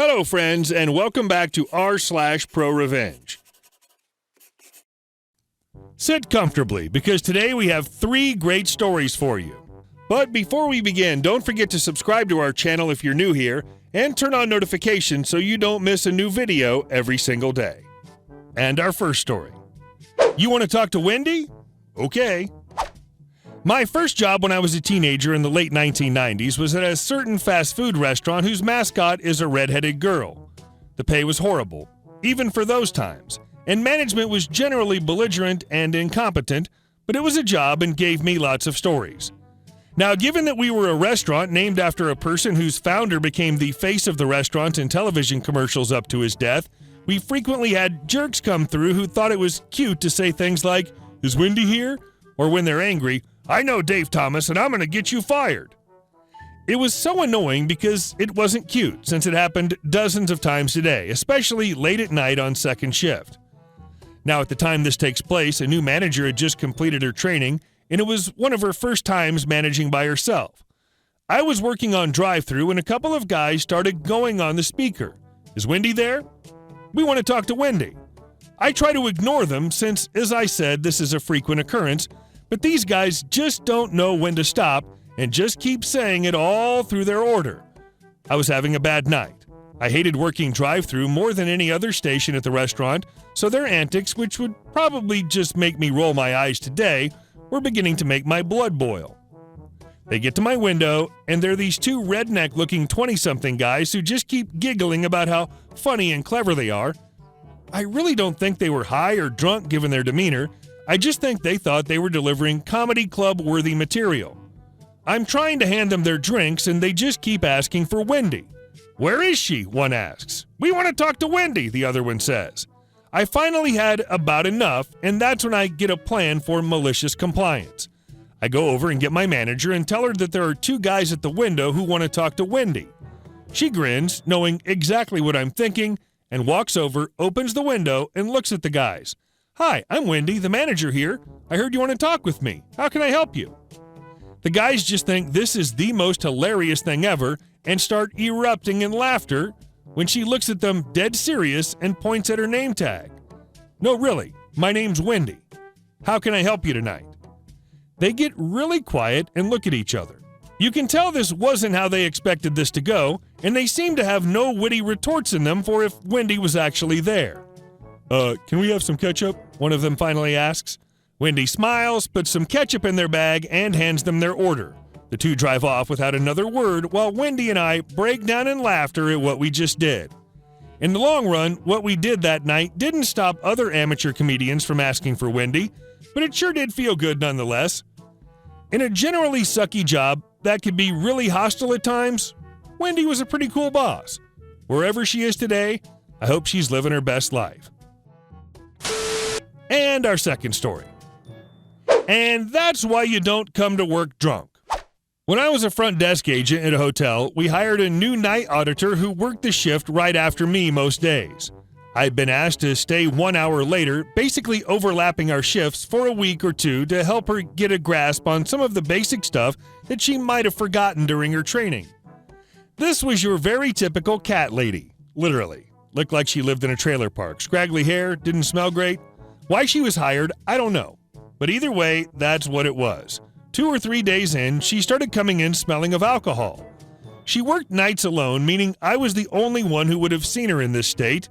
Hello, friends, and welcome back to r/ProRevenge. Sit comfortably, because today we have 3 great stories for you. But before we begin, don't forget to subscribe to our channel if you're new here, and turn on notifications so you don't miss a new video every single day. And our first story. You want to talk to Wendy? Okay. My first job when I was a teenager in the late 1990s was at a certain fast food restaurant whose mascot is a redheaded girl. The pay was horrible, even for those times, and management was generally belligerent and incompetent, but it was a job and gave me lots of stories. Now, given that we were a restaurant named after a person whose founder became the face of the restaurant in television commercials up to his death, we frequently had jerks come through who thought it was cute to say things like, "Is Wendy here?" Or when they're angry, "I know Dave Thomas and I'm going to get you fired." It was so annoying because it wasn't cute, since it happened dozens of times a day, especially late at night on second shift. Now, at the time this takes place, a new manager had just completed her training, and it was one of her first times managing by herself. I was working on drive-thru, and a couple of guys started going on the speaker. "Is Wendy there?" "We want to talk to Wendy." I try to ignore them since, as I said, this is a frequent occurrence, but these guys just don't know when to stop and just keep saying it all through their order. I was having a bad night. I hated working drive-thru more than any other station at the restaurant, so their antics, which would probably just make me roll my eyes today, were beginning to make my blood boil. They get to my window, and they're these 2 redneck-looking 20-something guys who just keep giggling about how funny and clever they are. I really don't think they were high or drunk given their demeanor. I just think they thought they were delivering comedy club-worthy material. I'm trying to hand them their drinks, and they just keep asking for Wendy. "Where is she?" one asks. "We want to talk to Wendy," the other one says. I finally had about enough, and that's when I get a plan for malicious compliance. I go over and get my manager and tell her that there are 2 guys at the window who want to talk to Wendy. She grins, knowing exactly what I'm thinking, and walks over, opens the window, and looks at the guys. "Hi, I'm Wendy, the manager here. I heard you want to talk with me. How can I help you?" The guys just think this is the most hilarious thing ever and start erupting in laughter when she looks at them dead serious and points at her name tag. "No, really, my name's Wendy. How can I help you tonight?" They get really quiet and look at each other. You can tell this wasn't how they expected this to go, and they seem to have no witty retorts in them for if Wendy was actually there. Can we have some ketchup?" one of them finally asks. Wendy smiles, puts some ketchup in their bag, and hands them their order. The 2 drive off without another word, while Wendy and I break down in laughter at what we just did. In the long run, what we did that night didn't stop other amateur comedians from asking for Wendy, but it sure did feel good nonetheless. In a generally sucky job that could be really hostile at times, Wendy was a pretty cool boss. Wherever she is today, I hope she's living her best life. And our second story. And that's why you don't come to work drunk. When I was a front desk agent at a hotel, we hired a new night auditor who worked the shift right after me most days. I'd been asked to stay 1 hour later, basically overlapping our shifts for a week or 2 to help her get a grasp on some of the basic stuff that she might have forgotten during her training. This was your very typical cat lady, literally. Looked like she lived in a trailer park. Scraggly hair, didn't smell great. Why she was hired, I don't know. But either way, that's what it was. 2 or 3 days in, she started coming in smelling of alcohol. She worked nights alone, meaning I was the only one who would have seen her in this state.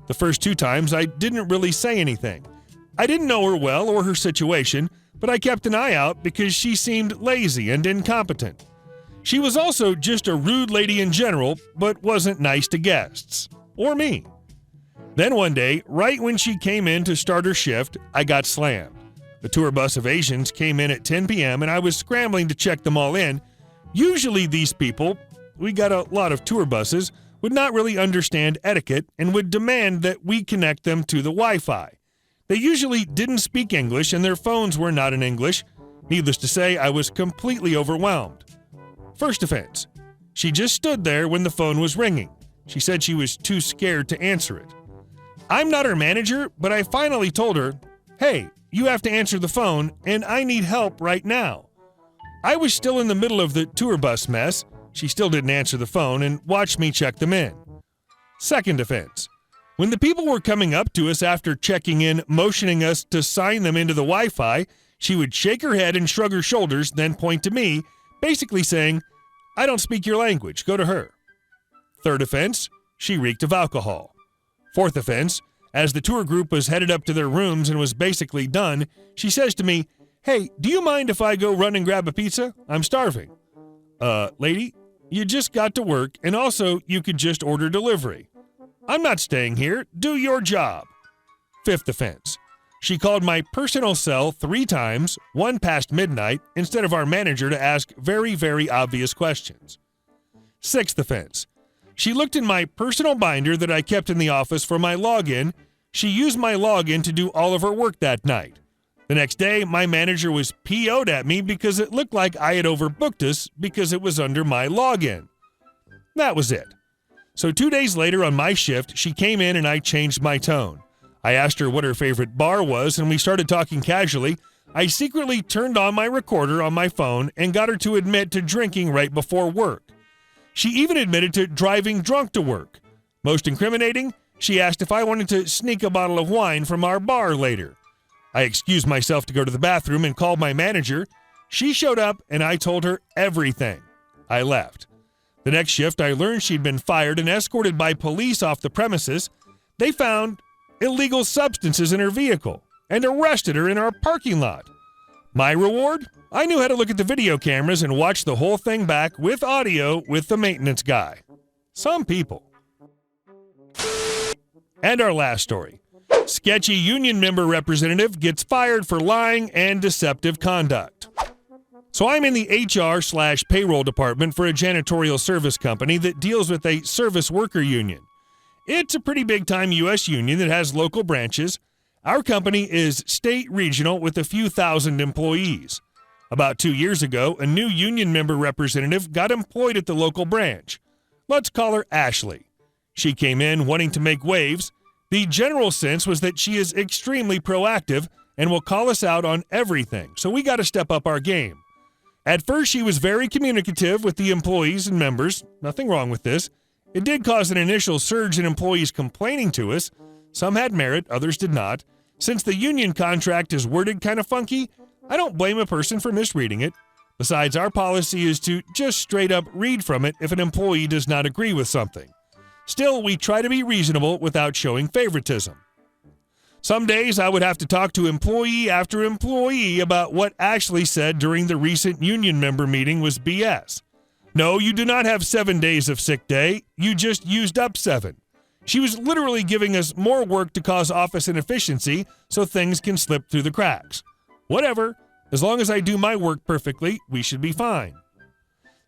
The first 2 times, I didn't really say anything. I didn't know her well or her situation, but I kept an eye out because she seemed lazy and incompetent. She was also just a rude lady in general, but wasn't nice to guests. Or me. Then one day, right when she came in to start her shift, I got slammed. The tour bus of Asians came in at 10 p.m. and I was scrambling to check them all in. Usually these people, we got a lot of tour buses, would not really understand etiquette and would demand that we connect them to the Wi-Fi. They usually didn't speak English and their phones were not in English. Needless to say, I was completely overwhelmed. First offense, she just stood there when the phone was ringing. She said she was too scared to answer it. I'm not her manager, but I finally told her, "Hey, you have to answer the phone, and I need help right now." I was still in the middle of the tour bus mess. She still didn't answer the phone and watched me check them in. Second offense. When the people were coming up to us after checking in, motioning us to sign them into the Wi-Fi, she would shake her head and shrug her shoulders, then point to me, basically saying, "I don't speak your language, go to her." Third offense, she reeked of alcohol. Fourth offense, as the tour group was headed up to their rooms and was basically done, she says to me, "Hey, do you mind if I go run and grab a pizza? I'm starving." Lady, you just got to work, and also you could just order delivery. I'm not staying here. Do your job. Fifth offense. She called my personal cell 3 times, one past midnight, instead of our manager to ask very, very obvious questions. Sixth offense. She looked in my personal binder that I kept in the office for my login. She used my login to do all of her work that night. The next day, my manager was PO'd at me because it looked like I had overbooked us because it was under my login. That was it. So 2 days later on my shift, she came in and I changed my tone. I asked her what her favorite bar was and we started talking casually. I secretly turned on my recorder on my phone and got her to admit to drinking right before work. She even admitted to driving drunk to work. Most incriminating, she asked if I wanted to sneak a bottle of wine from our bar later. I excused myself to go to the bathroom and called my manager. She showed up and I told her everything. I left. The next shift, I learned she'd been fired and escorted by police off the premises. They found illegal substances in her vehicle and arrested her in our parking lot. My reward? I knew how to look at the video cameras and watch the whole thing back with audio with the maintenance guy. Some people. And our last story. Sketchy union member representative gets fired for lying and deceptive conduct. So I'm in the HR/payroll department for a janitorial service company that deals with a service worker union. It's a pretty big-time U.S. union that has local branches. Our company is state-regional with a few thousand employees. About 2 years ago, a new union member representative got employed at the local branch. Let's call her Ashley. She came in wanting to make waves. The general sense was that she is extremely proactive and will call us out on everything, so we got to step up our game. At first, she was very communicative with the employees and members. Nothing wrong with this. It did cause an initial surge in employees complaining to us. Some had merit, others did not. Since the union contract is worded kind of funky, I don't blame a person for misreading it. Besides, our policy is to just straight up read from it if an employee does not agree with something. Still, we try to be reasonable without showing favoritism. Some days I would have to talk to employee after employee about what Ashley said during the recent union member meeting was BS. No, you do not have 7 days of sick day. You just used up 7. She was literally giving us more work to cause office inefficiency so things can slip through the cracks. Whatever. As long as I do my work perfectly, we should be fine.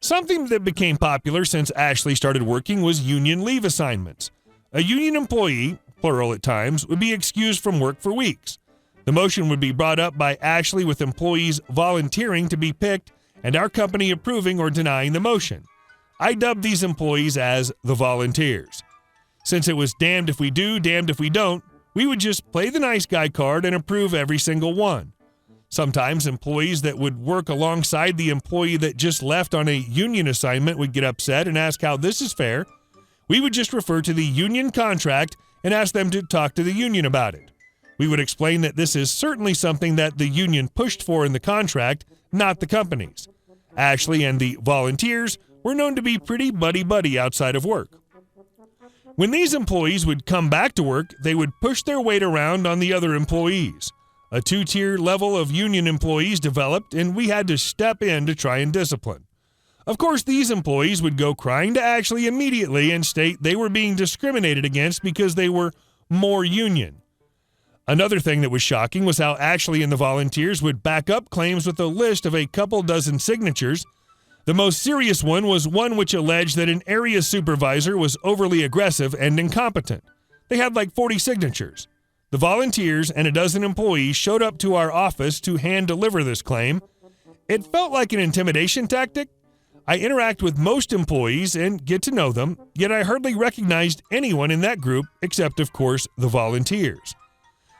Something that became popular since Ashley started working was union leave assignments. A union employee, plural at times, would be excused from work for weeks. The motion would be brought up by Ashley with employees volunteering to be picked and our company approving or denying the motion. I dubbed these employees as the volunteers. Since it was damned if we do, damned if we don't, we would just play the nice guy card and approve every single one. Sometimes employees that would work alongside the employee that just left on a union assignment would get upset and ask how this is fair. We would just refer to the union contract and ask them to talk to the union about it. We would explain that this is certainly something that the union pushed for in the contract, not the companies. Ashley and the volunteers were known to be pretty buddy-buddy outside of work. When these employees would come back to work, they would push their weight around on the other employees. A 2-tier level of union employees developed, and we had to step in to try and discipline. Of course, these employees would go crying to Ashley immediately and state they were being discriminated against because they were more union. Another thing that was shocking was how Ashley and the volunteers would back up claims with a list of a couple dozen signatures. The most serious one was one which alleged that an area supervisor was overly aggressive and incompetent. They had like 40 signatures. The volunteers and a dozen employees showed up to our office to hand-deliver this claim. It felt like an intimidation tactic. I interact with most employees and get to know them, yet I hardly recognized anyone in that group except, of course, the volunteers.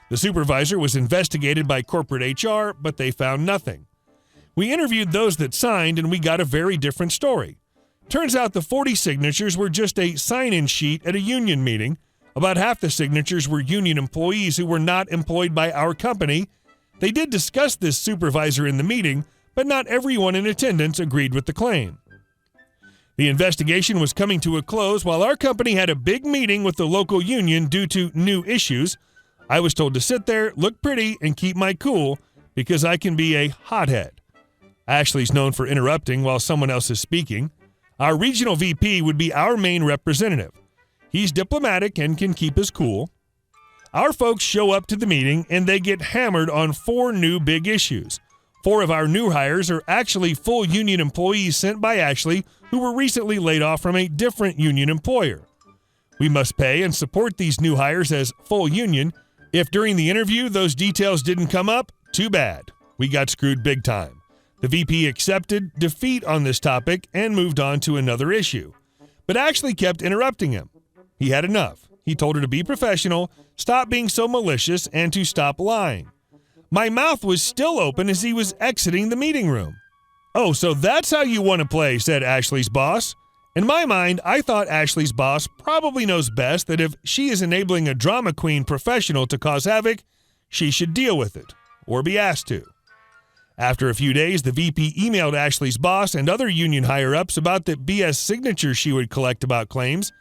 The supervisor was investigated by corporate HR, but they found nothing. We interviewed those that signed, and we got a very different story. Turns out the 40 signatures were just a sign-in sheet at a union meeting. About half the signatures were union employees who were not employed by our company. They did discuss this supervisor in the meeting, but not everyone in attendance agreed with the claim. The investigation was coming to a close while our company had a big meeting with the local union due to new issues. I was told to sit there, look pretty, and keep my cool because I can be a hothead. Ashley's known for interrupting while someone else is speaking. Our regional VP would be our main representative. He's diplomatic and can keep his cool. Our folks show up to the meeting and they get hammered on 4 new big issues. 4 of our new hires are actually full union employees sent by Ashley who were recently laid off from a different union employer. We must pay and support these new hires as full union. If during the interview those details didn't come up, too bad. We got screwed big time. The VP accepted defeat on this topic and moved on to another issue. But Ashley kept interrupting him. He had enough. He told her to be professional, stop being so malicious, and to stop lying. My mouth was still open as he was exiting the meeting room. "Oh, so that's how you want to play," said Ashley's boss. In my mind, I thought Ashley's boss probably knows best that if she is enabling a drama queen professional to cause havoc, she should deal with it, or be asked to. After a few days, the VP emailed Ashley's boss and other union higher-ups about the BS signatures she would collect about claims,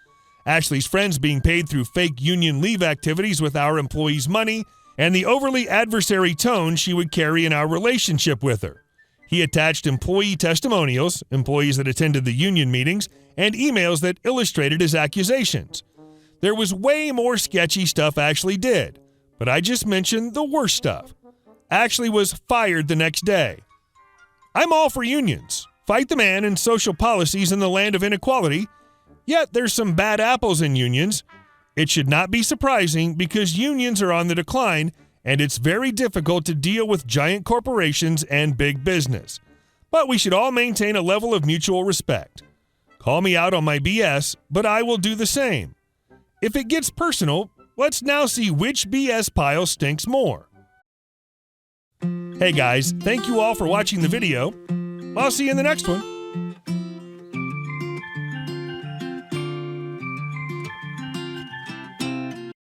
Ashley's friends being paid through fake union leave activities with our employees' money, and the overly adversary tone she would carry in our relationship with her. He attached employee testimonials, employees that attended the union meetings, and emails that illustrated his accusations. There was way more sketchy stuff Ashley did, but I just mentioned the worst stuff. Ashley was fired the next day. I'm all for unions. Fight the man and social policies in the land of inequality. Yet there's some bad apples in unions. It should not be surprising because unions are on the decline and it's very difficult to deal with giant corporations and big business. But we should all maintain a level of mutual respect. Call me out on my BS, but I will do the same. If it gets personal, let's now see which BS pile stinks more. Hey guys, thank you all for watching the video. I'll see you in the next one.